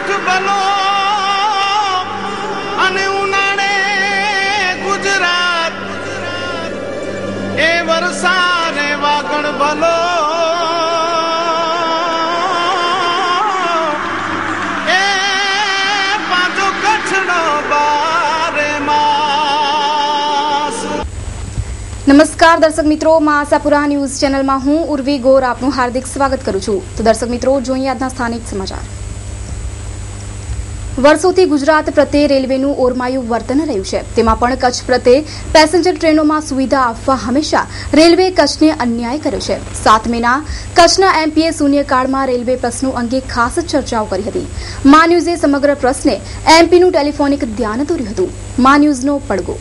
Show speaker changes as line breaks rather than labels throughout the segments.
મીઠ ભલો અને ઉનાળે ગુજરાત એ વરસાદ વાગણ ભલો એ પાછો કચ્છનો બારે માસ।
નમસ્કાર દર્શક મિત્રો, માં આશાપુરા ન્યૂઝ ચેનલમાં હું ઉર્વી ગોર આપનું હાર્દિક સ્વાગત કરું છું। તો દર્શક મિત્રો, જોઈએ આજના સ્થાનિક સમાચાર। વર્ષોથી ગુજરાત પ્રત્યે રેલવેનું ઓરમાયું વર્તન રહ્યું છે, તેમાં પણ કચ્છ પ્રત્યે પેસેન્જર ટ્રેનોમાં સુવિધા આપવા હંમેશા રેલવે કચ્છને અન્યાય કર્યો છે। 7 મેના કચ્છના એમપીએ શૂન્યકાળમાં રેલવે પ્રશ્નો અંગે ખાસ ચર્ચાઓ કરી હતી। માં ન્યૂઝે સમગ્ર પ્રશ્ને એમપીનું ટેલિફોનિક ધ્યાન દોર્યું હતું। માં ન્યૂઝનો પડઘો।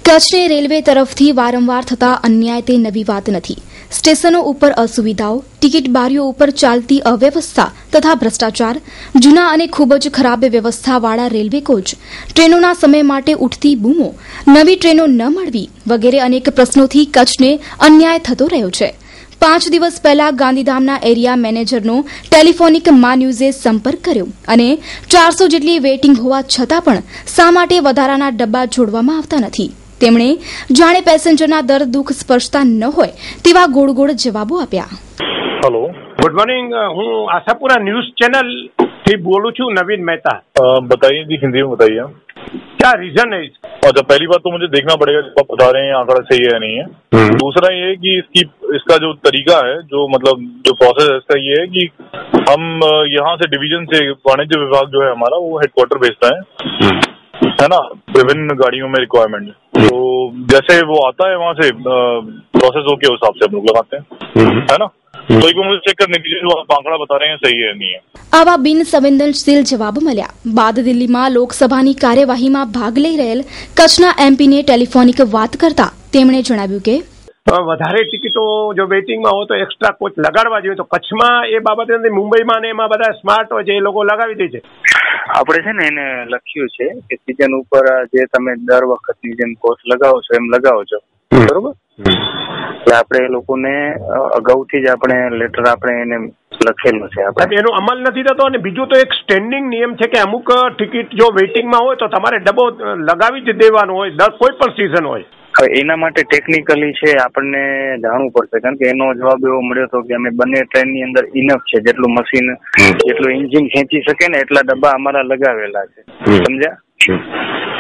કચ્છને રેલવે તરફથી વારંવાર થતા અન્યાય તે નવી વાત નથી। સ્ટેશનો ઉપર અસુવિધાઓ, ટિકિટ બારીઓ ઉપર ચાલતી અવ્યવસ્થા તથા ભ્રષ્ટાચાર, જૂના અને ખૂબ જ ખરાબ વ્યવસ્થાવાળા રેલવે કોચ, ટ્રેનોના સમય માટે ઉઠતી બૂમો, નવી ટ્રેનો ન મળવી વગેરે અનેક પ્રશ્નોથી કચ્છને અન્યાય થતો રહ્યો છે। 5 દિવસ પહેલા ગાંધીધામના એરિયા મેનેજરનો ટેલિફોનિક માં ન્યૂઝે સંપર્ક કર્યો અને 400 જેટલી વેઇટિંગ હોવા છતાં પણ શા માટે વધારાના ડબ્બા જોડવામાં આવતા નથી? તેમણે જાણે પેસેન્જરના દર્દ દુઃખ સ્પર્શતા ન હોય તેવા ગોળ ગોળ જવાબો આપ્યા।
Hello,
good morning. हूँ आशापुरा न्यूज चैनल थी बोलू छू नवीन मेहता।
बताइए जी, हिंदी में बताइए।
क्या रीजन है इसका?
अच्छा, पहली बात तो मुझे देखना पड़ेगा कि आप बता रहे हैं आंकड़ा सही है या नहीं है। दूसरा ये है कि इसका जो तरीका है, जो मतलब जो प्रोसेस है इसका ये है कि हम यहाँ से डिवीजन से वाणिज्य विभाग जो है हमारा वो हेडक्वार्टर भेजता है ना, विभिन्न गाड़ियों में रिक्वायरमेंट। तो जैसे वो आता है वहाँ से प्रोसेस हो के हिसाब से हम लोग लगाते हैं, है ना। तो एक बार मुझे चेक करने दीजिए जो आप आंकड़ा बता रहे हैं सही है नहीं है।
આવા બિનસંવેદનશીલ જવાબ મળ્યા બાદ દિલ્હીમાં લોકસભાની કાર્યવાહીમાં ભાગ લઈ રહેલ કચ્છના એમપીને ટેલિફોનિક વાત કરતા તેમણે જણાવ્યું કે
વધારે ટિકિટો જો વેઇટિંગમાં હોય તો એક્સ્ટ્રા કોચ લગાડવા જોઈએ। તો કચ્છમાં એ બાબતે મુંબઈમાં ને એમાં બધા સ્માર્ટ હોય છે, એ લોકો લગાવી દે છે।
આપણે છે ને એને લખ્યું છે કે સીઝન ઉપર જે તમે દર વખતની જેમ કોર્સ લગાવો છો એમ લગાવો છો, બરોબર? એટલે આપણે એ લોકોને અગાઉથી જ આપણે લેટર આપણે એને લખેલું છે। આપણે
એનો અમલ નથી થતો। અને બીજું તો એક સ્ટેન્ડિંગ નિયમ છે કે અમુક ટિકિટ જો વેઇટિંગમાં હોય તો તમારે ડબ્બો લગાવી જ દેવાનો હોય, કોઈ પણ સિઝન હોય।
હવે એના માટે ટેકનિકલી છે આપણને જાણવું પડશે, કારણ કે એનો જવાબ એવો મળ્યો હતો કે અમે બંને ટ્રેનની અંદર ઇનફ છે, જેટલું મશીન જેટલું એન્જિન ખેંચી શકે ને એટલા ડબ્બા અમારા લગાવેલા છે, સમજ્યા?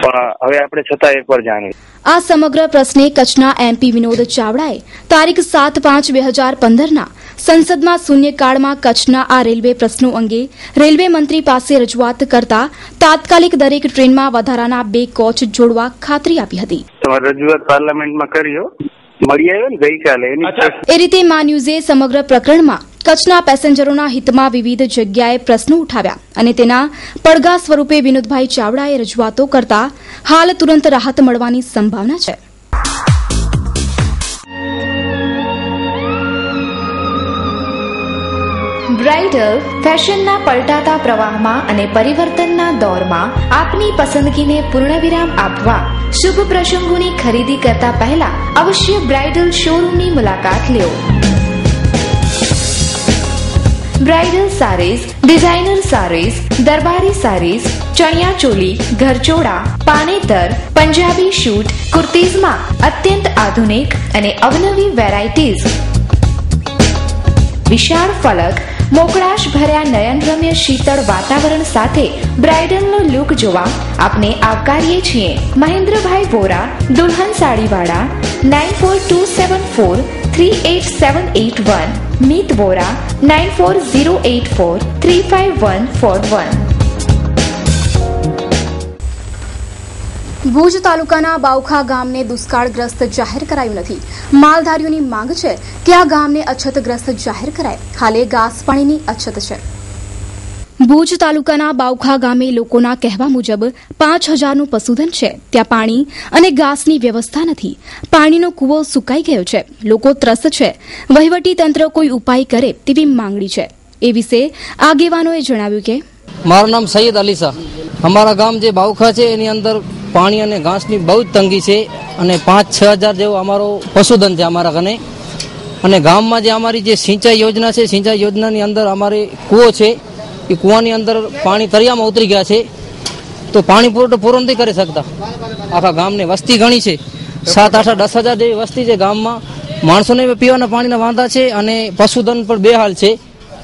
પણ હવે આપણે છતાં એકવાર જાણીએ।
આ સમગ્ર પ્રશ્ને કચ્છના એમપી વિનોદ ચાવડાએ તારીખ 7/5/2015ના સંસદમાં શૂન્યકાળમાં કચ્છના આ રેલવે પ્રશ્નો અંગે રેલવે મંત્રી પાસે રજૂઆત કરતા તાત્કાલિક દરેક ટ્રેનમાં વધારાના 2 કોચ જોડવા ખાતરી આપી હતી।
તમારી રજૂઆત પાર્લામેન્ટમાં કરી મળી આવ્યો ને ગઈકાલે।
એ રીતે માં ન્યૂઝે સમગ્ર પ્રકરણમાં કચ્છના પેસેન્જરોના હિતમાં વિવિધ જગ્યાએ પ્રશ્નો ઉઠાવ્યા અને તેના પડઘા સ્વરૂપે વિનોદભાઈ ચાવડાએ રજૂઆતો કરતા હાલ તુરંત રાહત મળવાની સંભાવના છે।
બ્રાઇડલ ફેશનના પલટાતા પ્રવાહમાં અને પરિવર્તનના દોરમાં આપની પસંદગીને પૂર્ણવિરામ આપવા શુભ પ્રસંગોની ખરીદી કરતા પહેલા અવશ્ય બ્રાઇડલ શોરૂમની મુલાકાત લો। બ્રાઇડલ સારીઝ, ડિઝાઇનર સારીઝ, દરબારી સારીઝ, ચણિયા ચોલી, ઘરચોળા, પાનેતર, પંજાબી શૂટ, કુર્તીઝમાં અત્યંત આધુનિક અને અવનવી વેરાયટીઝ, વિશાળ ફલક, મોકળાશ ભર્યા નયનરમ્ય શીતળ વાતાવરણ સાથે બ્રાઇડલનો લુક જોવા આપને આવકારીએ છીએ। મહેન્દ્રભાઈ વોરા, દુલ્હન સાડીવાળા, 9427438781, મીત વોરા, 9408435141।
ભુજ તાલુકાના બાવખા ગામને દુષ્કાળગ્રસ્ત જાહેર કરાયું નથી। માલધારીઓની માંગ છે કે આ ગામને અછતગ્રસ્ત જાહેર કરાય। હાલે ઘાસ પાણીની અછત છે। ભુજ તાલુકાના બાવખા ગામે લોકોના કહેવા મુજબ 5000નું પશુધન છે, ત્યાં પાણી અને ઘાસની વ્યવસ્થા નથી। પાણીનો કૂવો સુકાઈ ગયો છે, લોકો ત્રસ્ત છે। વહીવટી તંત્ર કોઈ ઉપાય કરે તેવી માંગણી છે। એ વિશે આગેવાનોએ જણાવ્યું કે
મારું નામ સૈયદ અલી શાહ। અમારા ગામ જે બાવખા છે એની અંદર પાણી અને ઘાસની બહુ જ તંગી છે અને 5-6 હજાર જેવો અમારો પશુધન છે અમારા કને। અને ગામમાં જે અમારી જે સિંચાઈ યોજના છે, સિંચાઈ યોજનાની અંદર અમારે કૂવો છે એ કૂવાની અંદર પાણી તળિયામાં ઉતરી ગયા છે, તો પાણી પુરવઠો પૂરો નથી કરી શકતા. આખા ગામને વસ્તી ઘણી છે, 7, 8, 10,000 જેવી વસ્તી છે ગામમાં. માણસોને પીવાના પાણીના વાંધા છે અને પશુધન પણ બેહાલ છે.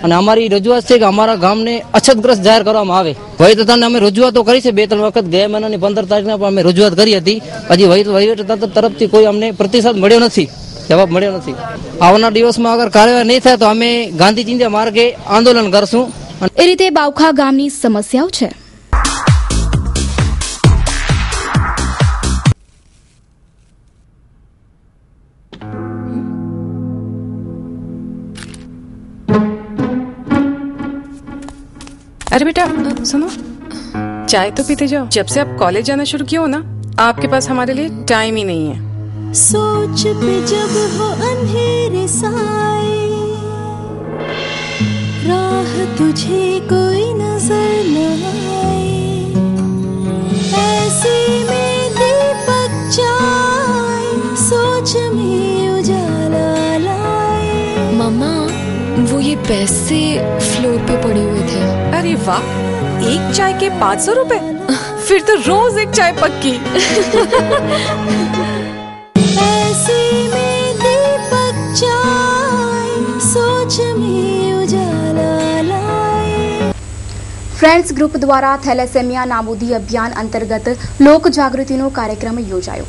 અને અમારી રજૂઆત છે કે અમારા ગામને અછતગ્રસ્ત જાહેર કરવામાં આવે. વહીવટીતંત્રને અમે રજૂઆતો કરી છે 2-3 વખત. ગયા મહિનાની 15 તારીખના પણ અમે રજૂઆત કરી હતી. હજી વહીવટીતંત્ર તરફથી કોઈ અમને પ્રતિસાદ મળ્યો નથી, જવાબ મળ્યો નથી. આવનાર દિવસમાં અગર કાર્યવાહી નહીં થાય તો અમે ગાંધી ચિંધ્યા માર્ગે આંદોલન કરશું.
એ રીતે બાવખા ગામની સમસ્યાઓ છે.
अरे बेटा सुनो, चाय तो पीते जाओ. जब से आप कॉलेज जाना शुरू किया हो ना, आपके पास हमारे लिए टाइम ही नहीं है.
सोच पे जब हो अंधेरे साए, राह तुझे कोई नजर न आए, ऐसे में दीपक जाए, सोच में उजाला लाए.
मम्मा, वो ये पैसे फ्लोर पे पड़े हुए थे.
अरे वाह, एक चाय के 500 रुपए. फिर तो रोज एक चाय पक्की.
ऐसे में दीपक जाए, सोच में उजाला लाए.
ફ્રેન્ડ્સ ગ્રુપ દ્વારા થેલેસેમિયા નાબૂદી અભિયાન અંતર્ગત લોક જાગૃતિનો કાર્યક્રમ યોજાયો.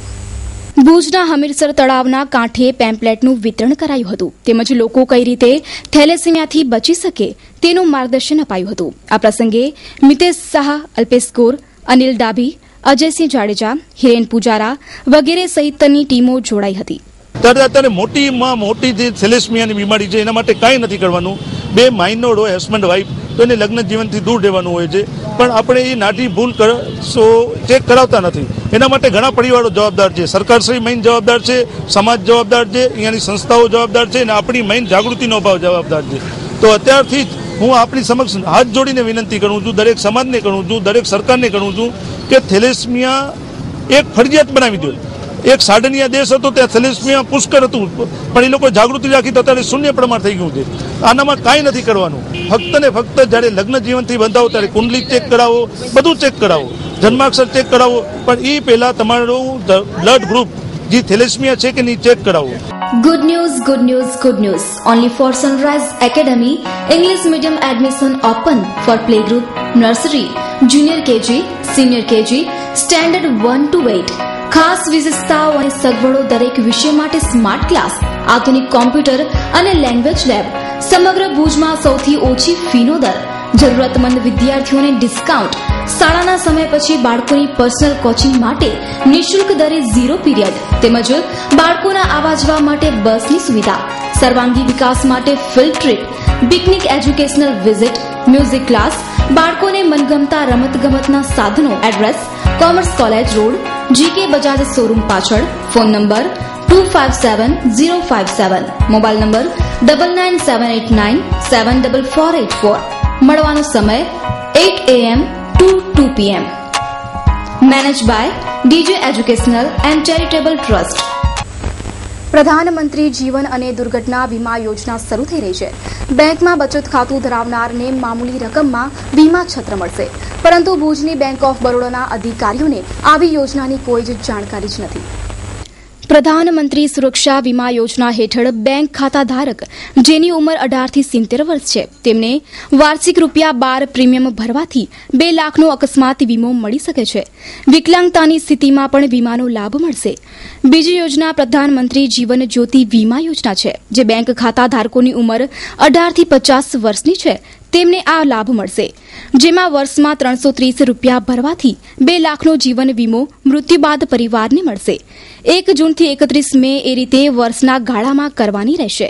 ભુજના હમીરસર તળાવના કાંઠે પેમ્પલેટનું વિતરણ કરાયું હતું, તેમજ લોકો કઈ રીતે થેલેસેમિયાથી બચી શકે તેનું માર્ગદર્શન અપાયું હતું. આ પ્રસંગે મિતેશ શાહ, અલ્પેશ ગોર, અનિલ ડાભી, અજયસિંહ જાડેજા, હિરેન પૂજારા વગેરે સહિતની ટીમો જોડાઈ હતી.
અત્યારે મોટીમાં મોટી જે થેલેસેમિયાની બીમારી છે એના માટે કાંઈ નથી કરવાનું. 2 માઇનોર હોય, હસબન્ડ વાઇફ, તો એને લગ્ન જીવનથી દૂર રહેવાનું હોય છે. પણ આપણે એ નાની ભૂલ ચેક કરાવતા નથી. એના માટે ઘણા પરિવારો જવાબદાર છે. સરકારશ્રી મેઇન જવાબદાર છે, સમાજ જવાબદાર છે, અહીંયાની સંસ્થાઓ જવાબદાર છે અને આપણી મેઇન જાગૃતિનો અભાવ જવાબદાર છે. તો અત્યારથી જ હું આપણી સમક્ષ હાથ જોડીને વિનંતી કરું છું, દરેક સમાજને કરું છું, દરેક સરકારને કરું છું કે થેલેસેમિયા એક ફરજિયાત બનાવી દો. એક સાડનિયા દેશ હતો, ત્યાં થેલેસેમિયા પુષ્કળ હતું, પણ એ લોકો જાગૃતિ રાખી તો અત્યારે શૂન્ય પ્રમાણ થઈ ગયું છે. આનામાં કાંઈ નથી કરવાનું. ફક્ત ને ફક્ત જ્યારે લગ્ન જીવનથી બંધાવો ત્યારે કુંડલી ચેક કરાવો, બધું ચેક કરાવો, જન્માક્ષર ચેક કરાવો, પણ એ પહેલા તમારું બ્લડ ગ્રુપ જે થેલેસેમિયા છે કે નહીં ચેક કરાવો.
Good news, good news, good news. Only for Sunrise Academy, English medium admission open for playgroup, nursery, junior KG, senior KG, standard 1 to 8. ખાસ વિશેષતાઓ અને સગવડો દરેક વિષય માટે સ્માર્ટ ક્લાસ, આધુનિક કોમ્પ્યુટર અને લેંગ્વેજ લેબ, સમગ્ર ભુજમાં સૌથી ઓછી ફીનો દર, જરૂરતમંદ વિદ્યાર્થીઓને ડિસ્કાઉન્ટ, શાળાના સમય પછી બાળકોની પર્સનલ કોચિંગ માટે નિઃશુલ્ક દરે 0 પીરિયડ, તેમજ બાળકોના આવવા જવા માટે બસની સુવિધા, સર્વાંગી વિકાસ માટે field trip, picnic, educational visit, music class, બાળકોને મનગમતા રમતગમતના સાધનો. Address commerce college road, GK Bajaj showroom પાછળ. Phone number 257057. Mobile number 9978974484. મળવાનો સમય 8 AM to 2 PM. Manage by DJ educational and charitable trust.
પ્રધાનમંત્રી જીવન અને દુર્ઘટના વીમા યોજના શરૂ થઈ રહી છે. બેંકમાં બચત ખાતું ધરાવનારને મામૂલી રકમમાં વીમા છત્ર મળશે, પરંતુ ભુજની બેંક ઓફ બરોડાના અધિકારીઓને આવી યોજનાની કોઈ જ જાણકારી જ નથી. પ્રધાનમંત્રી સુરક્ષા વીમા યોજના હેઠળ બેંક ખાતા ધારક જેની ઉંમર 18 થી 70 વર્ષ છે તેમને વાર્ષિક ₹12 પ્રીમિયમ ભરવાથી 2 લાખનો અકસ્માત વીમો મળી શકે છે. વિકલાંગતાની સ્થિતિમાં પણ વીમાનો લાભ મળશે. બીજી યોજના પ્રધાનમંત્રી જીવન જ્યોતિ વીમા યોજના છે, જે બેંક ખાતા ધારકોની ઉંમર 18 થી 50 વર્ષની છે તેમને આ લાભ મળશે, જેમાં વર્ષમાં ₹330 ભરવાથી 2 લાખનો જીવન વીમો મૃત્યુ બાદ પરિવારને મળશે. 1 જૂનથી 31 મે એ રીતે વર્ષના ગાળામાં કરવાની રહેશે.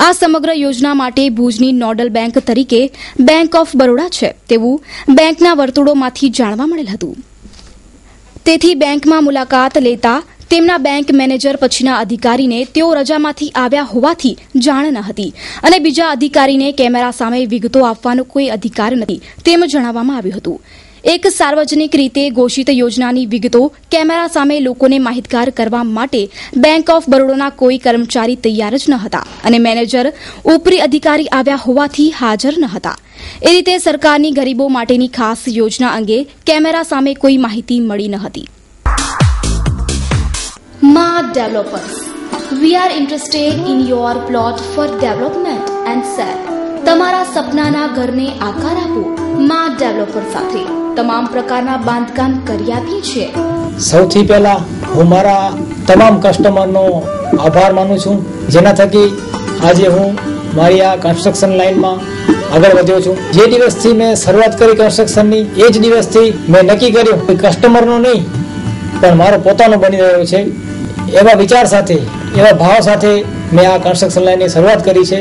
આ સમગ્ર યોજના માટે ભુજની નોડલ બેંક તરીકે બેંક ઓફ બરોડા છે તેવું બેંકના વર્તુળોમાંથી જાણવા મળેલ હતું. તેથી બેંકમાં મુલાકાત લેતા તેમના બેંક મેનેજર પછીના અધિકારીને તેઓ રજામાંથી આવ્યા હોવાથી જાણ ન હતી અને બીજા અધિકારીને કેમેરા સામે વિગતો આપવાનો કોઈ અધિકાર નથી તેમ જણાવવામાં આવ્યું હતું. એક સાર્વજનિક રીતે ઘોષિત યોજનાની વિગતો કેમેરા સામે લોકોને માહિતગાર કરવા માટે બેંક ઓફ બરોડાના કોઈ કર્મચારી તૈયાર જ ન હતા અને મેનેજર ઉપરી અધિકારી આવ્યા હોવાથી હાજર ન હતા. એ રીતે સરકારની ગરીબો માટેની ખાસ યોજના અંગે કેમેરા સામે કોઈ માહિતી મળી ન હતી. Ma Developers, we are interested in your plot for development and sell. તમારા સપનાના ઘરને આકાર આપો. Ma Developer સાથે તમામ પ્રકારના બાંધકામ કરી આપીએ છીએ.
સૌથી પહેલા હું મારા તમામ કસ્ટમરનો આભાર માનું છું, જેના થકી આજે હું મારી આ કન્સ્ટ્રક્શન લાઈનમાં આગળ વધ્યો છું. જે દિવસથી મેં શરૂઆત કરી કન્સ્ટ્રક્શનની, એ જ દિવસથી મેં નક્કી કર્યું કે કસ્ટમરનો નહીં પણ મારો પોતાનો બની રહ્યો છે. એવા વિચાર સાથે, એવા ભાવ સાથે મેં આ કન્સ્ટ્રક્શન લાઈનની શરૂઆત કરી છે.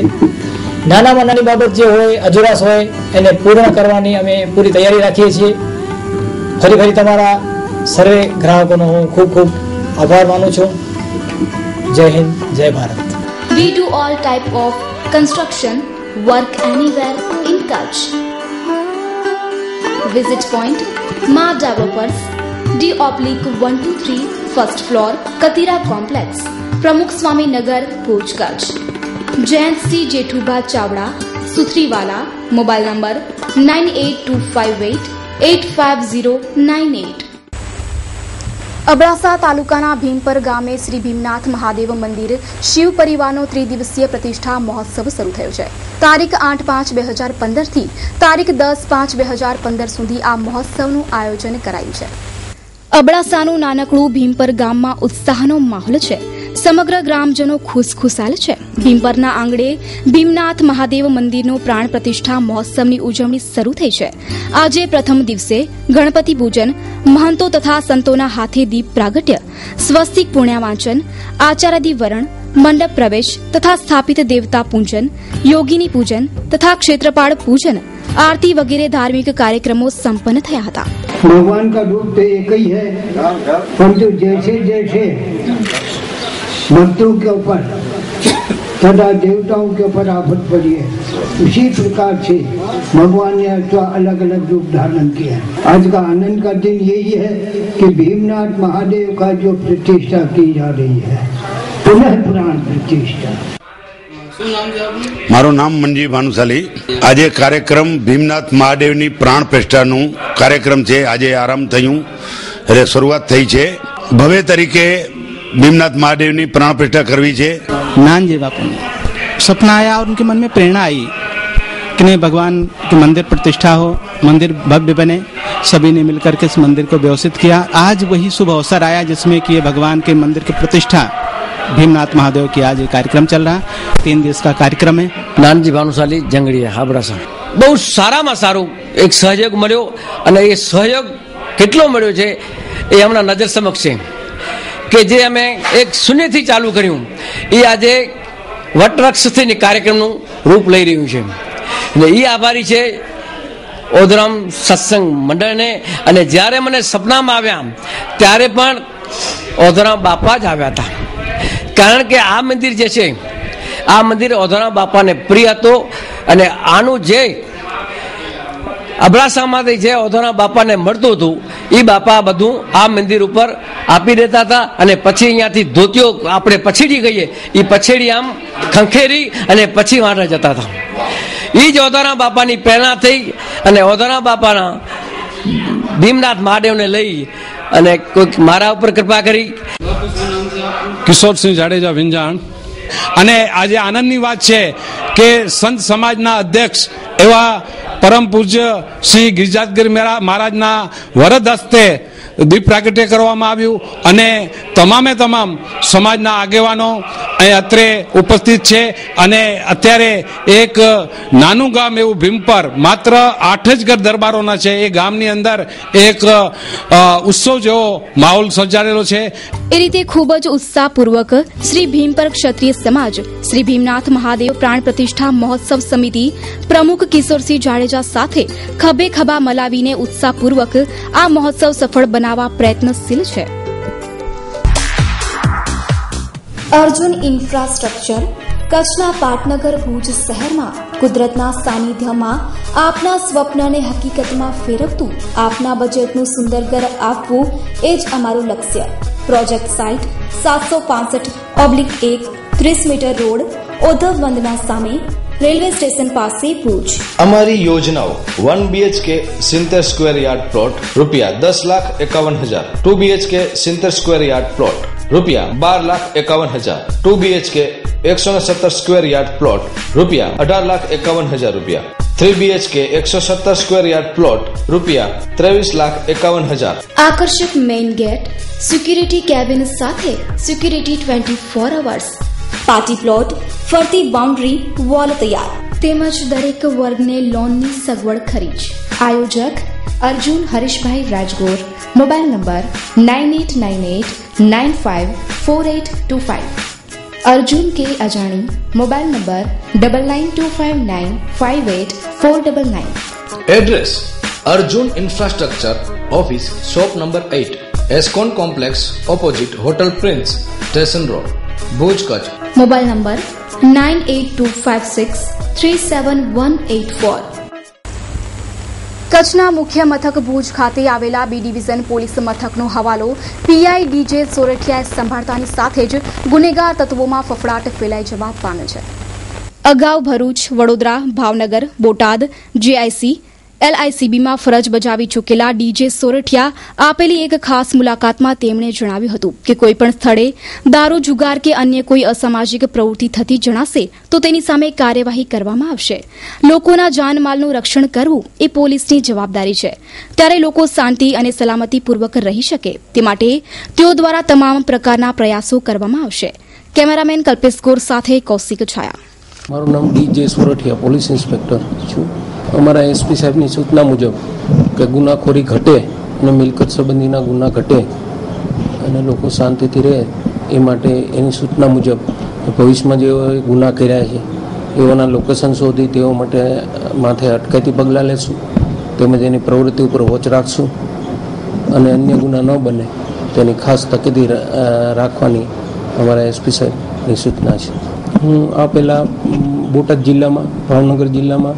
નાનામાં નાની બાબત જે હોય, અધુરાશ હોય, એને પૂર્ણ કરવાની અમે પૂરી તૈયારી રાખીએ છીએ. ફરી તમારા સર્વે ગ્રાહકોનો હું ખૂબ ખૂબ આભાર માનું છું. જય હિન્દ, જય Bharat.
We do all type of construction work anywhere in Kutch. Visit point Ma Developers, D/123 first floor, Katira Complex, Pramukh Swami Nagar, Bhuj, Kutch. Jayant C. Jethubha Chavda, Suthriwala, mobile number 9825885098. Abdasa તાલુકાના ભીમપર ગામે શ્રી ભીમનાથ મહાદેવ મંદિર શિવ પરિવારનો ત્રિદિવસીય પ્રતિષ્ઠા મહોત્સવ શરૂ થયો છે. તારીખ 8/5/2015 થી તારીખ 10/5/2015 સુધી આ મહોત્સવનું આયોજન કરાયું છે. અબડાસાનું નાનકડું ભીમપર ગામમાં ઉત્સાહનો માહોલ છે. સમગ્ર ગ્રામજનો ખુશખુશાલ છે. ભીમપરના આંગણે ભીમનાથ મહાદેવ મંદિરનો પ્રાણ પ્રતિષ્ઠા મહોત્સવની ઉજવણી શરૂ થઈ છે. આજે પ્રથમ દિવસે ગણપતિ પૂજન, મહંતો તથા સંતોના હાથે દીપ પ્રાગટ્ય, સ્વસ્તિક પુણ્ય વાંચન, આચારાદિ વરણ, મંડપ પ્રવેશ તથા સ્થાપિત દેવતા પૂજન, યોગીની પૂજન તથા ક્ષેત્રપાળ પૂજન, आरती वगैरह धार्मिक कार्यक्रमों संपन्न थया था.
भगवान का रूप तो एक ही है, परंतु जैसे जैसे भक्तों के ऊपर तथा देवताओं के ऊपर आफत पड़ी है, उसी प्रकार से भगवान ने अलग अलग रूप धारण किया है. आज का आनंद का दिन यही है कि भीमनाथ महादेव का जो प्रतिष्ठा की जा रही है, पुनः प्राण प्रतिष्ठा.
મારું નામ મંજી ભાનુશાલી. આજે કાર્યક્રમ ભીમનાથ મહાદેવની પ્રાણ પ્રતિષ્ઠાનું કાર્યક્રમ છે. આજે આરંભ થયું, એટલે શરૂઆત થઈ છે. ભવ્ય તરીકે भीमनाथ महादेव ने प्राण प्रतिष्ठा करवी है.
नान जी बापू सपना आया और उनके मन में प्रेरणा आई कि नहीं, भगवान के मंदिर प्रतिष्ठा हो, मंदिर भव्य बने. सभी ने मिलकर के इस मंदिर को व्यवस्थित किया. आज वही शुभ अवसर आया जिसमें कि भगवान के मंदिर की प्रतिष्ठा भीमनाथ महादेव की आज कार्यक्रम चल रहा है. 3 दिवस का कार्यक्रम है.
नानजी भानुशाली जंगड़िया हाबड़ासा. बहुत साराમાં સારું એક સહયોગ મળ્યો અને એ સહયોગ કેટલો મળ્યો છે એ હમણાં નજર સમક્ષ છે કે જે અમે એક શૂન્યથી ચાલુ કર્યું એ આજે વટવૃક્ષથી કાર્યક્રમનું રૂપ લઈ રહ્યું છે. અને એ આભારી છે ઓધરામ સત્સંગ મંડળને. અને જ્યારે મને સપનામાં આવ્યા ત્યારે પણ ઓધરામ બાપા જ આવ્યા હતા, કારણ કે આ મંદિર જે છે આ મંદિર ઓધરામ બાપાને પ્રિય હતો. અને આનું જે અબડાસામાંથી જે ઓધરામ બાપાને મળતું હતું એ બાપા બધું આ મંદિર ઉપર આપી દેતા હતા. અને પછી અહીંયાથી ધોતીઓ આપણે પછેડી કહીએ એ પછેડી આમ ખંખેરી અને પછી વાંટા જતા હતા. એ જ ઓધરામ બાપાની પ્રેરણા થઈ અને ઓધરામ બાપાના ભીમનાથ મહાદેવને લઈ અને કોઈક મારા ઉપર કૃપા કરી.
કિશોરસિંહ જાડેજા વિંજાણ. અને આજે આનંદની વાત છે કે સંત સમાજના અધ્યક્ષ એવા પરમ પૂજ્ય શ્રી ગિરિજાતગીરી મહારાજના વરદ હસ્તે દીપ પ્રાગટ્ય કરવામાં આવ્યું અને તમામે તમામ સમાજના આગેવાનો અહીં અત્રે ઉપસ્થિત છે. અને અત્યારે એક નાનું ગામ એવું ભીમપર, માત્ર 8 જ ઘર દરબારોના છે, એ ગામની અંદર એક ઉત્સવ જેવો માહોલ સર્જાયેલો છે.
એ રીતે ખૂબ જ ઉત્સાહપૂર્વક શ્રી ભીમપર ક્ષત્રિય સમાજ શ્રી ભીમનાથ મહાદેવ પ્રાણ પ્રતિષ્ઠા મહોત્સવ સમિતિ પ્રમુખ કિશોરસિંહ જાડેજા સાથે ખભે ખભા મલાવીને ઉત્સાહપૂર્વક આ મહોત્સવ સફળ બનાવવા પ્રયત્નશીલ છે. અર્જુન ઇન્ફ્રાસ્ટ્રક્ચર
કચ્છના પાટનગર ભુજ શહેરમાં કુદરતના સાનિધ્યમાં આપના સ્વપ્નને હકીકતમાં ફેરવતું આપના બજેટનું સુંદર ઘર આપવું એ જ અમારું લક્ષ્ય. પ્રોજેક્ટ સાઇટ 765/1 30 મીટર રોડ, ઓધવ વંદના સામે, રેલવે સ્ટેશન પાસે ભુજ.
અમારી યોજનાઓ 1 BHK 70 square yard plot ₹10,51,000, 2 BHK 70 square yard plot ₹12,51,000, 2 BHK 170 square yard plot ₹18,51,000, 3 BHK 170 square yard plot ₹23,51,000.
આકર્ષક મેઇન ગેટ, સિક્યુરિટી કેબિન સાથે સિક્યુરિટી 24 અવર્સ, પાર્ટી પ્લોટ, ફરતી બાઉન્ડ્રી વોલ તૈયાર તેમજ દરેક વર્ગને લોનની સગવડ ખરીજ. આયોજક Arjun Harishbhai Rajgor. Mobile number 9898954825. Arjun K Ajani. Mobile number 9925958499.
Address Arjun infrastructure office, shop number 8, ISKCON complex opposite hotel prince, station road, Bhuj, Kutch.
Mobile number 9825637184.
કચ્છના મુખ્ય મથક ભુજ ખાતે આવેલા બી ડિવિઝન પોલીસ મથકનો હવાલો પીઆઈ ડીજે સોરઠિયાએ સંભાળતાની સાથે જ ગુનેગાર તત્વોમાં ફફડાટ ફેલાઈ જવા પામ્યો છે. અગાઉ ભરૂચ, વડોદરા, ભાવનગર, બોટાદ, જીઆઈસી, એલઆઈસીબીમાં ફરજ બજાવી ચૂકેલા ડીજે સોરઠિયા આપેલી એક ખાસ મુલાકાતમાં તેમણે જણાવ્યું હતું કે કોઈપણ સ્થળે દારૂ, જુગાર કે અન્ય કોઈ અસામાજિક પ્રવૃત્તિ થતી જણાશે તો તેની સામે કાર્યવાહી કરવામાં આવશે. લોકોના જાનમાલનું રક્ષણ કરવું એ પોલીસની જવાબદારી છે, ત્યારે લોકો શાંતિ અને સલામતીપૂર્વક રહી શકે તે માટે તેઓ દ્વારા તમામ પ્રકારના પ્રયાસો કરવામાં આવશે. કેમેરામેન કલ્પેશ ગોર સાથે કૌશિક છાયા.
મારું નામ ડીજે સોરઠિયા, પોલીસ ઇન્સ્પેક્ટર છું. અમારા એસપી સાહેબની સૂચના મુજબ કે ગુનાખોરી ઘટે અને મિલકત સંબંધીના ગુના ઘટે અને લોકો શાંતિથી રહે એ માટે એની સૂચના મુજબ ભવિષ્યમાં જેઓ ગુના કર્યા છે એઓના લોકેશન શોધી તેઓ માટે માથે અટકાયતી પગલાં લેશું, તેમજ એની પ્રવૃત્તિ ઉપર વોચ રાખશું અને અન્ય ગુના ન બને તેની ખાસ તકેદી રાખવાની અમારા એસપી સાહેબની સૂચના છે. હું આ પહેલાં બોટાદ જિલ્લામાં, ભાવનગર જિલ્લામાં,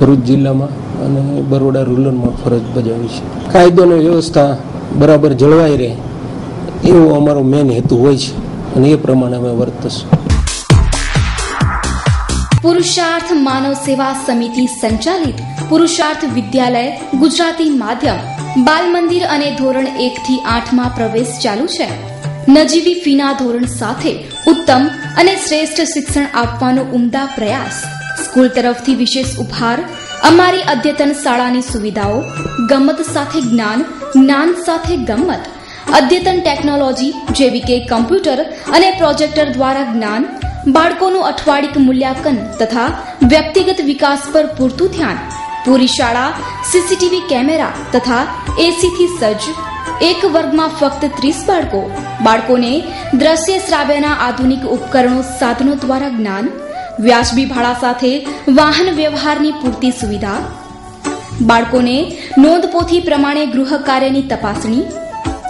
ભરૂચ જિલ્લામાં અને બરોડા રૂરલમાં ફરજ બજાવી છે. કાયદો અને વ્યવસ્થા બરાબર જળવાઈ રહે એવો અમારો મેન હેતુ હોય છે અને એ પ્રમાણે અમે વર્તશું.
પુરુષાર્થ માનવ સેવા સમિતિ સંચાલિત પુરુષાર્થ વિદ્યાલય ગુજરાતી માધ્યમ બાલ મંદિર અને ધોરણ 1 થી 8માં પ્રવેશ ચાલુ છે. નજીવી ફીના ધોરણ સાથે ઉત્તમ અને શ્રેષ્ઠ શિક્ષણ આપવાનો ઉમદા પ્રયાસ. સ્કૂલ તરફથી વિશેષ ઉપહાર. અમારી અદ્યતન શાળાની સુવિધાઓ: ગમત સાથે જ્ઞાન, જ્ઞાન સાથે ગમત. અદ્યતન ટેકનોલોજી જેવી કે કમ્પ્યુટર અને પ્રોજેક્ટર દ્વારા જ્ઞાન. બાળકોનું અઠવાડિક મૂલ્યાંકન તથા વ્યક્તિગત વિકાસ પર પૂરતું ધ્યાન. પૂરી શાળા સીસીટીવી કેમેરા તથા એસીથી સજ્જ. એક વર્ગમાં ફક્ત 30 બાળકો. બાળકોને દ્રશ્ય શ્રાવ્યના આધુનિક ઉપકરણો, સાધનો દ્વારા જ્ઞાન. વ્યાજબી ભાડા સાથે વાહન વ્યવહારની પૂરતી સુવિધા. બાળકોને નોંધપોથી પ્રમાણે ગૃહ કાર્યની તપાસણી.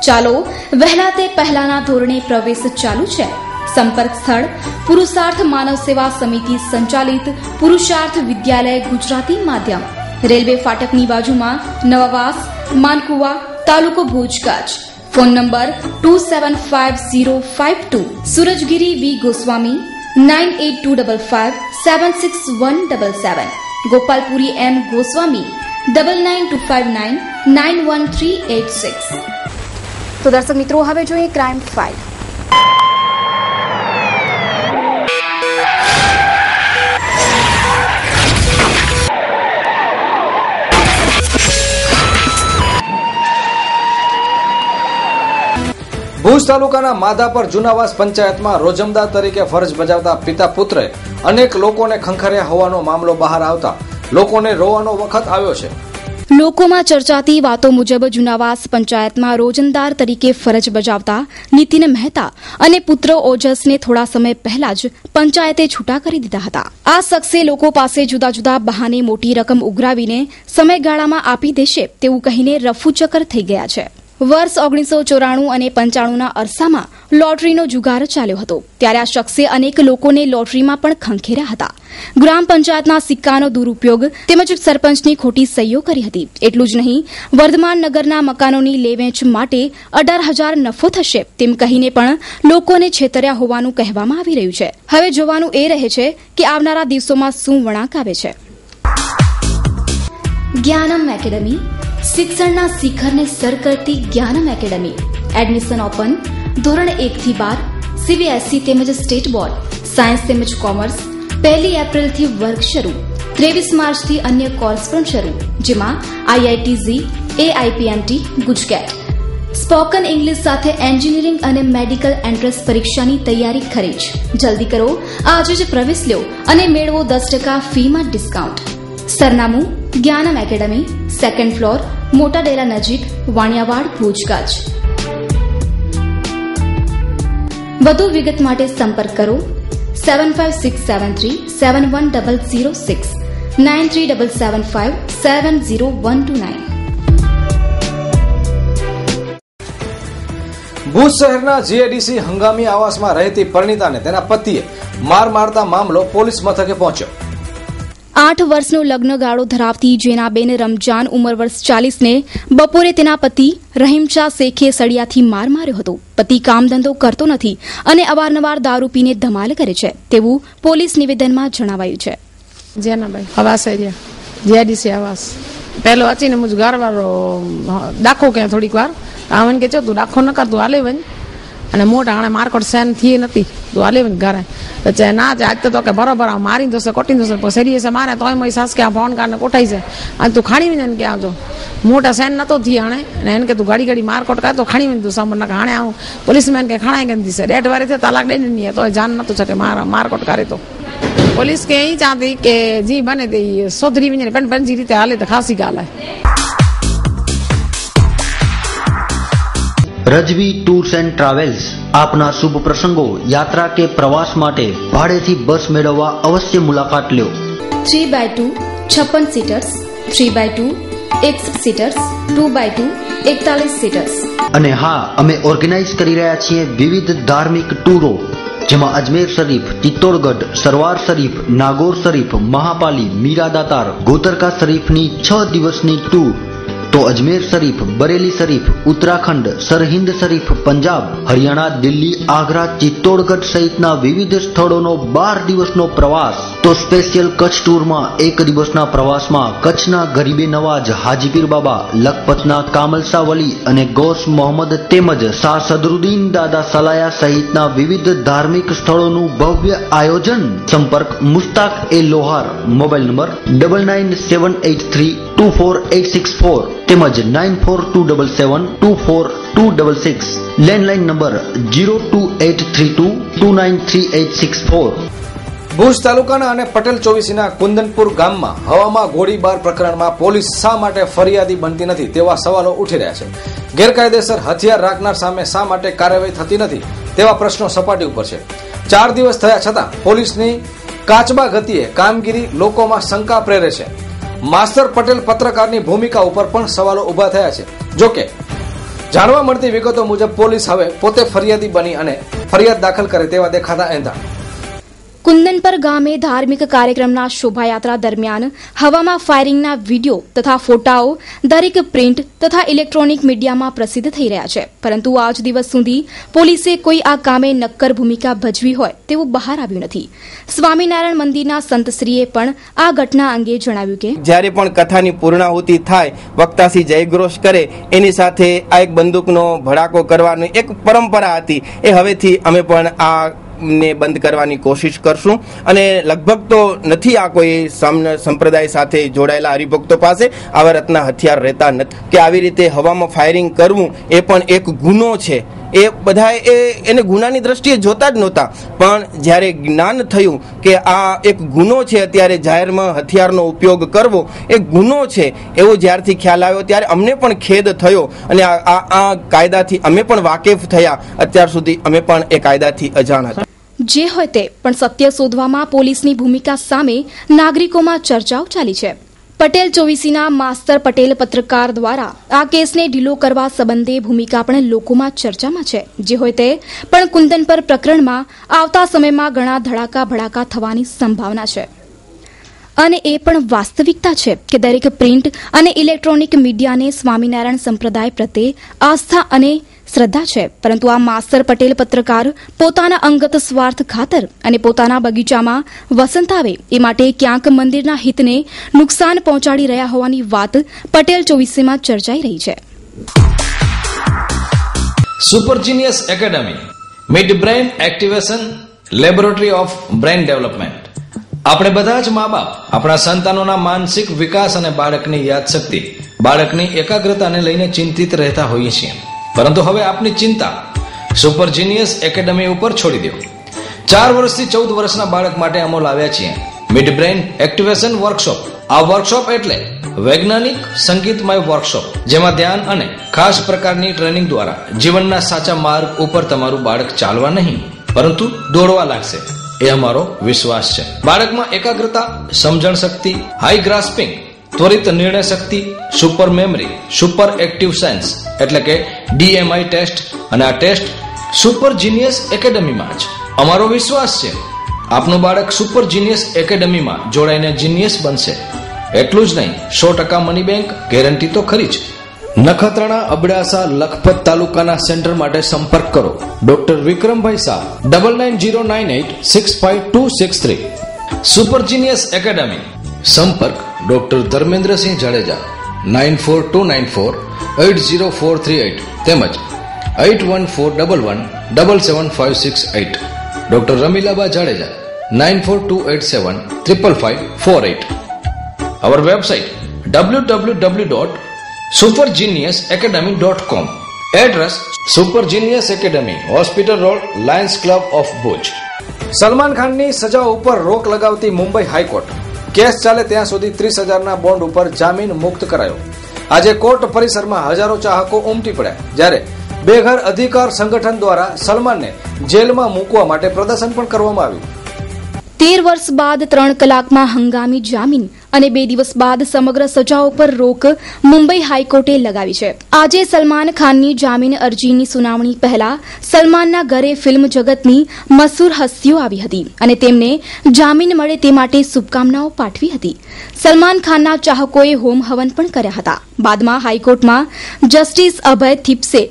ચાલો વહેલા તે પહેલાના ધોરણે પ્રવેશ ચાલુ છે. સંપર્ક સ્થળ પુરુષાર્થ માનવ સેવા સમિતિ સંચાલિત પુરુષાર્થ વિદ્યાલય ગુજરાતી માધ્યમ, રેલવે ફાટકની બાજુમાં, નવાવાસ, માનકુવા, તાલુકો Bhuj, Kutch. Phone number 275052. Surajgiri V Goswami 9825576177. Gopalpuri M Goswami 9925991386.
તો દર્શક મિત્રો, હવે જોઈએ ક્રાઇમ ફાઇલ.
ભુજ તાલુકાના માધાપર જુનાવાસ પંચાયતમાં રોજમદાર તરીકે ફરજ બજાવતા પિતા પુત્રે અનેક લોકોને ખંખર્યા હોવાનો મામલો બહાર આવતા લોકોને રોવાનો વખત આવ્યો છે.
લોકોમાં ચર્ચાતી વાતો મુજબ જુનાવાસ પંચાયતમાં રોજંદાર તરીકે ફરજ બજાવતા નીતિન મહેતા અને પુત્ર ઓજસને થોડા સમય પહેલા જ પંચાયતે છૂટા કરી દીધા હતા. આ શખ્સે લોકો પાસે જુદા જુદા બહાને મોટી રકમ ઉઘરાવીને સમયગાળામાં આપી દેશે તેવું કહીને રફુચક્કર થઈ ગયા છે. વર્ષ 1994 અને 95ના અરસામાં લોટરીનો જુગાર ચાલ્યો હતો ત્યારે આ શખ્સે અનેક લોકોને લોટરીમાં પણ ખંખેર્યા હતા. ગ્રામ પંચાયતના સિક્કાનો દુરુપયોગ તેમજ સરપંચની ખોટી સહીઓ કરી હતી. એટલું જ નહીં, વર્ધમાન નગરના મકાનોની લેવેચ માટે 18,000 નફો થશે તેમ કહીને પણ લોકોને છેતર્યા હોવાનું કહેવામાં આવી રહ્યું છે. હવે જોવાનું એ રહે છે કે આવનારા દિવસોમાં શું વળાંક આવે છે. જ્ઞાનમ એકેડમી, શિક્ષણના શિખરને સર કરતી જ્ઞાનમ એકેડમી. Admission open. ધોરણ 1 થી 12 CBSE તેમજ સ્ટેટ બોર્ડ, સાયન્સ તેમજ કોમર્સ. 1 એપ્રિલથી વર્ગ શરૂ. 23 માર્ચથી અન્ય કોર્સ પણ શરૂ, જેમાં IIT, AIPMT, GUJCET. Spoken English સાથે એન્જિનિયરિંગ અને મેડિકલ એન્ટ્રન્સ પરીક્ષાની તૈયારી કરે છે. જલ્દી કરો, આજે જ પ્રવેશ લો અને મેળવો 10% ફીમાં ડિસ્કાઉન્ટ. સરનામું: જ્ઞાનમ એકેડમી, 2nd ફ્લોર, મોટા ડેરા નજીક, વાણિયાવાડ, ભુજ, કચ્છ. વધુ વિગત માટે સંપર્ક કરો 7567371006 9377570129.
ભુજ શહેરના GADC હંગામી આવાસમાં રહેતી પરિણીતાને તેના પતિએ માર મારતા મામલો પોલીસ મથકે પહોંચ્યો.
8 વર્ષનો લગ્નગાળો ધરાવતી જેનાબેન રમજાન ઉંમર વર્ષ 40ને બપોરે તેના પતિ રહીમશા શેખે સળિયાથી માર માર્યો હતો. પતિ કામ ધંધો કરતો નથી અને અવારનવાર દારૂ પીને ધમાલ કરે છે તેવું પોલીસ નિવેદનમાં જણાવાયું છે.
જેનાભાઈ આવાસ એરિયા GADC આવાસ પહેલો અચીને મુझ ઘર વાળો દાખો કે થોડીક વાર આવન કે તું દાખો ન કર તું હાલે વન અને મોટા આણે મારકોટ સેન થી નથી તું હાલે વન ઘરે તો ના આજ તો કે બરોબર મારી દોશે કોટી દોશે શરીર છે મારે તોય મય સાસ કે ફોન કારને કોટાઈ છે આજ તું ખાણી વિને કે આવજો મોટા સેન નતો થી આણે અને એને કે તું ગાડી ગાડી મારકોટ કર તો ખાણી વિને તું સાંભળ ના હાણે આવું પોલીસમેન કે ખાણાઈ ગંદી છે ડેટ વારે છે તલાક દઈને નહીં તો જાન નતો છે કે મારકોટ કરે તો पुलिस के यही चाहती कि जी बने थे सोधरी भी नहीं पण जी रीते हाले तो खासी गाल है.
रजवी टूर्स एंड ट्रावेल्स आपना शुभ प्रसंगों यात्रा के प्रवास माटे भाड़ेथी बस मेळववा अवश्य मुलाकात ल्यो.
3x2 56 seaters, 3x2 61 seaters, 2x2 41 seaters.
અને હા, અમે ઓર્ગેનાઇઝ કરી રહ્યા છીએ વિવિધ ધાર્મિક ટૂરો, જેમાં અજમેર શરીફ, ચિત્તોડગઢ, સરવાર શરીફ, નાગોર શરીફ, મહાપાલી, મીરા દાતાર, ગોતરકા શરીફની 6 દિવસની ટૂર. તો અજમેર શરીફ, બરેલી શરીફ, ઉત્તરાખંડ, સરહિંદ શરીફ, પંજાબ, હરિયાણા, દિલ્હી, આગ્રા, ચિત્તોડગઢ સહિતના વિવિધ સ્થળોનો 12 દિવસનો પ્રવાસ. તો સ્પેશિયલ કચ્છ ટૂરમાં 1 દિવસના પ્રવાસમાં કચ્છના ગરીબે નવાજ હાજીપીર બાબા, લખપતના કામલસા વલી અને ગૌસ મોહમ્મદ તેમજ શાહ સદરુદ્દીન દાદા સલાયા સહિતના વિવિધ ધાર્મિક સ્થળોનું ભવ્ય આયોજન. સંપર્ક મુસ્તાક એ લોહાર, મોબાઈલ નંબર 9978324864 તેમજ 9427724266, લેન્ડલાઇન નંબર 02832293864.
ભુજ તાલુકાના અને પટેલ ચોવીસીના કુંદનપુર ગામમાં હવામાં ગોળીબાર પ્રકરણમાં પોલીસ શા માટે ફરિયાદી બનતી નથી તેવા સવાલો ઉઠી રહ્યા છે. ગેરકાયદેસર હથિયાર રાખનાર સામે શા માટે કાર્યવાહી થતી નથી તેવા પ્રશ્નો સપાટી ઉપર છે. 4 દિવસ થયા છતાં પોલીસની કાચબા ગતિએ કામગીરી લોકોમાં શંકા પ્રેરે છે. માસ્ટર પટેલ પત્રકારની ભૂમિકા ઉપર પણ સવાલો ઉભા થયા છે. જોકે જાણવા મળતી વિગતો મુજબ પોલીસ હવે પોતે ફરિયાદી બની અને ફરિયાદ દાખલ કરે તેવા દેખાતા એંધા.
કુંદનપર ગામે ધાર્મિક કાર્યક્રમના શોભાયાત્રા દરમિયાન હવામાં ફાયરિંગના વિડીયો તથા ફોટાઓ દરેક પ્રિન્ટ તથા ઇલેક્ટ્રોનિક મીડિયામાં પ્રસિદ્ધ થઈ રહ્યા છે, પરંતુ આજ દિવસ સુધી પોલીસે કોઈ આ કામે નક્કર ભૂમિકા ભજવી હોય તેવું બહાર આવ્યું નથી. સ્વામિનારાયણ મંદિરના સંતશ્રીએ પણ આ ઘટના અંગે જણાવ્યું કે
જ્યારે પણ કથાની પૂર્ણાહુતિ થાય, વક્તાસી જયઘોષ કરે, એની સાથે આ એક બંદૂકનો ભડાકો કરવાની એક પરંપરા હતી. એ હવેથી અમે પણ આ ને બંધ કરવાની કોશિશ કરશું અને લગભગ તો નથી આ કોઈ સંપ્રદાય સાથે જોડાયેલા હરિભક્તો પાસે આવા રત્ના હથિયાર રહેતા નથી કે આવી રીતે હવામાં ફાયરિંગ કરવું એ પણ એક ગુનો છે. એ બધા એને ગુનાની દ્રષ્ટિએ જોતા જ નહોતા, પણ જ્યારે જ્ઞાન થયું કે આ એક ગુનો છે, અત્યારે જાહેરમાં હથિયારનો ઉપયોગ કરવો એ ગુનો છે એવો જ્યારથી ખ્યાલ આવ્યો ત્યારે અમને પણ ખેદ થયો અને આ કાયદાથી અમે પણ વાકેફ થયા. અત્યાર સુધી અમે પણ એ કાયદાથી અજાણ હતા.
જે હોય તે પણ સત્ય શોધવામાં પોલીસની ભૂમિકા સામે નાગરિકોમાં ચર્ચાઓ ચાલી છે. પટેલ 24ના માસ્તર પટેલ પત્રકાર દ્વારા આ કેસને ઢીલો કરવા સંબંધે ભૂમિકા પણ લોકોમાં ચર્ચામાં છે. જે હોય તે પણ કુંદનપર પ્રકરણમાં આવતા સમયમાં ઘણા ધડાકા ભડાકા થવાની સંભાવના છે અને એ પણ વાસ્તવિકતા છે કે દરેક પ્રિન્ટ અને ઇલેક્ટ્રોનિક મીડિયાને સ્વામિનારાયણ સંપ્રદાય પ્રત્યે આસ્થા અને શ્રદ્ધા છે, પરંતુ આ માસ્તર પટેલ પત્રકાર પોતાના અંગત સ્વાર્થ ખાતર અને પોતાના બગીચામાં વસંત આવે એ માટે ક્યાંક મંદિરના હિતને નુકસાન પહોંચાડી રહ્યા હોવાની વાત પટેલ 24માં ચર્ચાઈ રહી છે.
Super genius academy mid brain activation laboratory of brain development. આપણે બધા જ મા બાપ આપણા સંતાનોના માનસિક વિકાસ અને બાળકની યાદશક્તિ, બાળકની એકાગ્રતાને લઈને ચિંતિત રહેતા હોઈએ છીએ. પરંતુ હવે આપની ચિંતા સુપર જીનિયસ એકેડમી ઉપર છોડી દો. 4 વર્ષથી 14 વર્ષના બાળક માટે અમે લાવ્યા છીએ મિડ બ્રેઇન એક્ટિવેશન વર્કશોપ. આ વર્કશોપ એટલે વૈજ્ઞાનિક સંગીતમય વર્કશોપ, જેમાં ધ્યાન અને ખાસ પ્રકારની ટ્રેનિંગ દ્વારા જીવનના સાચા માર્ગ ઉપર તમારું બાળક ચાલવા નહીં પરંતુ દોડવા લાગશે, એ અમારો વિશ્વાસ છે. બાળકમાં એકાગ્રતા, સમજણ શક્તિ, હાઈ ગ્રાસ્પિંગ, ત્વરિત નિર્ણય શક્તિ, super memory, super active sense એટલે કે DMI ટેસ્ટ, અને આ ટેસ્ટ સુપર જીનિયસ એકેડમીમાં જ. અમારો વિશ્વાસ છે આપનું બાળક સુપર જીનિયસ એકેડમીમાં જોડાઈને જીનિયસ બનશે. એટલું જ નહીં, 100% મની બેંક ગેરંટી તો ખરી જ. નખત્રાણા, અબડાસા, લખપત તાલુકાના સેન્ટર માટે સંપર્ક કરો ડોક્ટર વિક્રમભાઈ શાહ 9909865263. Super genius academy. સંપર્ક ડોક્ટર ધર્મેન્દ્રસિંહ જાડેજા 9429480438 તેમજ 8141177568. Doctor રમીલાબા Jadeja 9428755548. Our website www.supergeniusacademy.com. Address Super Genius Academy, Hospital Road, Lions Club of Bhuj.
Salman ખાનની સજા ઉપર રોક લગાવતી મુંબઈ હાઈકોર્ટ કેસ ચાલે ત્યાં સુધી 30,000ના બોન્ડ ઉપર જામીન મુક્ત કરાયો. આજે કોર્ટ પરિસરમાં હજારો ચાહકો ઉમટી પડ્યા, જ્યારે બેઘર અધિકાર સંગઠન દ્વારા સલમાનને જેલમાં મૂકવા માટે પ્રદર્શન પણ કરવામાં આવ્યું.
13 વર્ષ બાદ 3 કલાકમાં હંગામી જામીન અને 2 દિવસ બાદ સમગ્ર સજાઓ પર રોક મુંબઈ હાઈકોર્ટે લગાવી છે. આજે સલમાન ખાનની જામીન અરજીની સુનાવણી પહેલા સલમાનના ઘરે ફિલ્મ જગતની મશહૂર હસ્તીઓ આવી હતી અને તેમને જામીન મળે તે માટે શુભકામનાઓ પાઠવી હતી. સલમાન ખાનના ચાહકોએ હોમ હવન પણ કર્યા હતા. બાદમાં હાઈકોર્ટમાં જસ્ટિસ અભય થિપ્સે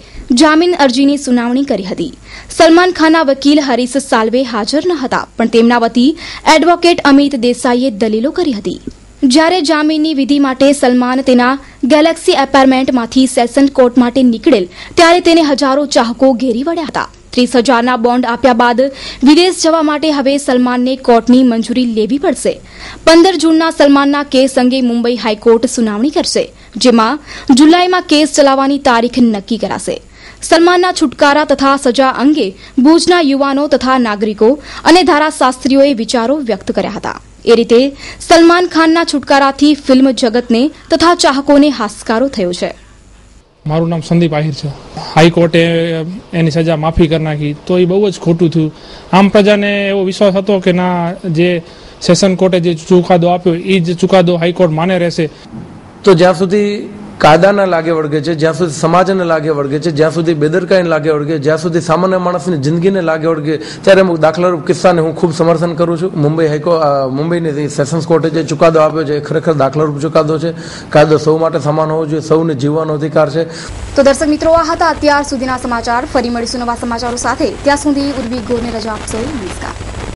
જામીન અરજીની સુનાવણી કરી હતી. સલમાન ખાનના વકીલ હરીશ સાલ્વે હાજર ન હતા, પણ તેમના વતી એડવોકેટ અમિત દેસાઈએ દલીલો કરી હતી. જ્યારે જામીનની વિધિ માટે સલમાન તેના ગેલેક્સી એપાર્ટમેન્ટમાંથી સેશન કોર્ટ માટે નીકળેલ ત્યારે તેને હજારો ચાહકો ઘેરી વળ્યા હતા. 30,000ના બોન્ડ આપ્યા બાદ વિદેશ જવા માટે હવે સલમાનને કોર્ટની મંજૂરી લેવી પડશે. 15 જૂનના સલમાનના કેસ અંગે મુંબઈ હાઈકોર્ટ સુનાવણી કરશે, જેમાં જુલાઈમાં કેસ ચલાવવાની તારીખ નક્કી કરાશે. સલમાનના છુટકારા તથા સજા અંગે ભુજના યુવાનો તથા નાગરિકો અને ધારાશાસ્ત્રીઓએ વિચારો વ્યક્ત કર્યા હતા. એ રીતે સલમાન ખાનના છુટકારાથી ફિલ્મ જગતને તથા ચાહકોને હાશકારો થયો છે.
મારું નામ સંદીપ આહિર છે. હાઈકોર્ટે એની સજા માફી કરી નાખી તો એ બહુ જ ખોટું થયું. આમ પ્રજાને એવો વિશ્વાસ હતો કે ના, જે સેશન કોર્ટે જે ચુકાદો આપ્યો એ જ ચુકાદો હાઈકોર્ટ માને રહેશે.
તો જ્યાં સુધી કાયદાના લાગે વળગે છે, જ્યાં સુધી સમાજને લાગે વળગે છે, જ્યાં સુધી બેદરકારીને લાગે વળગે, જ્યાં સુધી સામાન્ય માણસની જિંદગીને લાગે વળગે, ત્યારે અમુક દાખલારૂપ કિસ્સાને હું ખૂબ સમર્થન કરું છું. મુંબઈની સેશન્સ કોર્ટે જે ચુકાદો આપ્યો છે એ ખરેખર દાખલારૂપ ચુકાદો છે. કાયદો સૌ માટે સમાન હોવો જોઈએ, સૌને જીવવાનો અધિકાર છે.
તો દર્શક મિત્રો, આ હતા અત્યાર સુધીના સમાચાર. ફરી મળીશું નવા સમાચારો સાથે. ત્યાં સુધી ઉર્વી ગોરને રજા આપશો. નમસ્કાર.